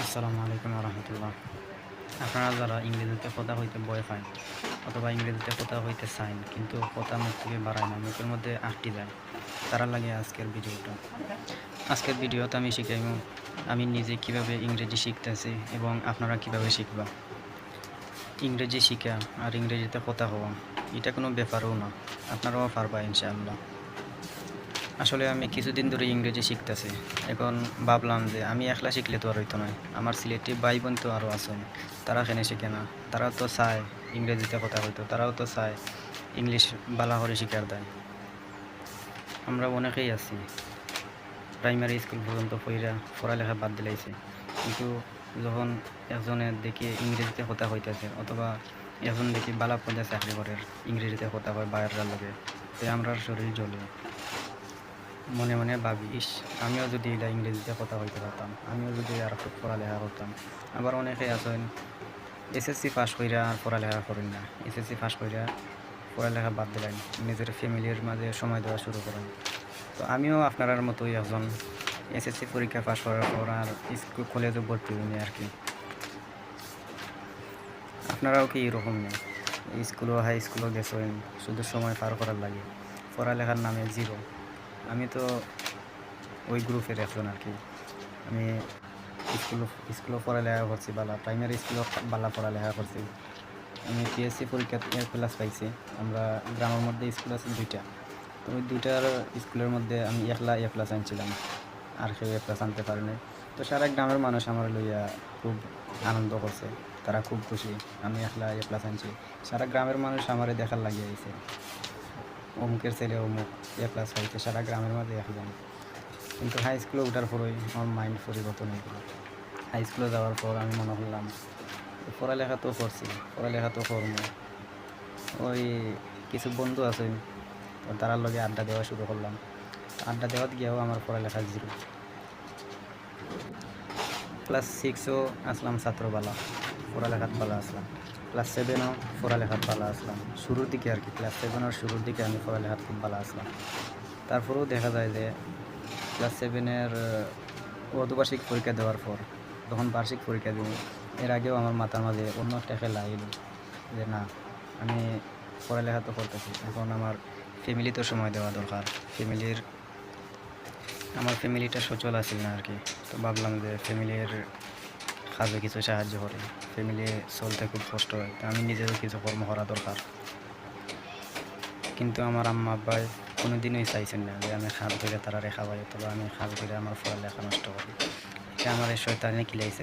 আসসালামু আলাইকুম রহমতুল্লাহ। আপনারা যারা ইংরেজিতে কথা হইতে ভয় পান অথবা ইংরেজিতে কথা হইতে চান কিন্তু কথা মুখ থেকে বাড়ায় না, মুখের মধ্যে আটকে যায়, তারা লাগে আজকের ভিডিওতে আমি শিখাইব আমি নিজে কিভাবে ইংরেজি শিখতেছি এবং আপনারা কিভাবে শিখবা। ইংরেজি শিখা আর ইংরেজিতে কথা হওয়া এটা কোনো ব্যাপারও না, আপনারাও পারবা ইনশাআল্লাহ। আসলে আমি কিছুদিন ধরে ইংরেজি শিখতেছি। এখন ভাবলাম যে আমি একলা শিখলে তো আর হইতো না, আমার সিলেটি ভাই বোন তো আরও আছেন, তারা এখানে শিখে না, তারা তো চায় ইংরেজিতে কথা হইতো, তারাও তো চায় ইংলিশ বালা করে শিখার দেয়। আমরা অনেকেই আছি প্রাইমারি স্কুল পর্যন্ত পড়ালেখা বাদ দিলাইছে, কিন্তু যখন একজনে দেখি ইংরেজিতে কথা হইতেছে অথবা একজন দেখি বালা পর্যায়ে চাকরি করে ইংরেজিতে কথা হয় বাইরের লগে, তো আমরা শরীর জ্বলে। মনে মনে ভাবি, ইস আমিও যদি এটা ইংরেজিতে কথা হইতে পারতাম, আমিও যদি আর পড়ালেখা করতাম। আবার অনেকে আছেন এসএসসি পাস কইরা আর পড়ালেখা করেন না, এসএসসি পাস কইরা পড়ালেখা বাদ দিলেন, নিজের ফ্যামিলির মাঝে সময় দেওয়া শুরু করেন। তো আমিও আপনার মতোই একজন এসএসসি পরীক্ষা পাস করার পর আর স্কুল কলেজে ভর্তি হইনি আর কি। আপনারাও কি এরকম নেই? স্কুলও হাই স্কুলও গেছেন, শুধু সময় পার করার লাগে, পড়ালেখার নামে জিরো। আমি তো ওই গ্রুপের একজন আর কি। আমি স্কুলও পড়ালেখা করছি, বালা প্রাইমারি স্কুলও বালা পড়ালেখা করছি। আমি পিএসসি পরীক্ষা এ প্লাস পাইছি। আমরা গ্রামের মধ্যে স্কুল আছে দুইটা, তো ওই দুইটার স্কুলের মধ্যে আমি একলা এ প্লাস আনছিলাম, আর কেউ এ প্লাস আনতে পারে নাই। তো সারা গ্রামের মানুষ আমার লইয়া খুব আনন্দ করছে, তারা খুব খুশি আমি একলা এ প্লাস আনছি। সারা গ্রামের মানুষ আমারে দেখার লাগিয়ে আইছে, অমুকের ছেলে অমুক এ প্লাস পাইছে, সারা গ্রামের মাঝে একজন। কিন্তু হাই স্কুলে ওঠার পরই আমার মাইন্ড পরিবর্তন হয়ে গেল। হাই স্কুলে যাওয়ার পর আমি মনে করলাম পড়ালেখা তো করছি, পড়ালেখা তো করবো। ওই কিছু বন্ধু আছে, তারার লগে আড্ডা দেওয়া শুরু করলাম। আড্ডা দেওয়াত গিয়েও আমার পড়ালেখা জিরো। ক্লাস 6ও আসলাম ছাত্রবালা, পড়ালেখাত বালা আসলাম। ক্লাস 7ও পড়ালেখাত বালা আসলাম, শুরুর দিকে আর কি। ক্লাস 7-এর শুরুর দিকে আমি পড়ালেখাত খুব বালা আসলাম। তারপরেও দেখা যায় যে ক্লাস 7-এর অর্ধবার্ষিক পরীক্ষা দেওয়ার পর, যখন বার্ষিক পরীক্ষা দিই, এর আগেও আমার মাথার মাঝে অন্য একটা খেলা এলো যে না, আমি পড়ালেখা তো করতেছি, এখন আমার ফ্যামিলি তো সময় দেওয়া দরকার। আমার ফ্যামিলিটা সচল আছিল না আর কি। তো ভাবলাম যে ফ্যামিলির কাজে কিছু সাহায্য করে, ফ্যামিলি চলতে খুব কষ্ট হয়, তো আমি নিজেরও কিছু কর্ম করা দরকার। কিন্তু আমার আম্মা আব্বাই কোনোদিনই চাইছেন না যে আমি খাল করে তারা রেখা পাই, অথবা আমি খাল করে আমার পড়ালেখা নষ্ট করি। এটা আমার এই শয়তানে কিলাইছে।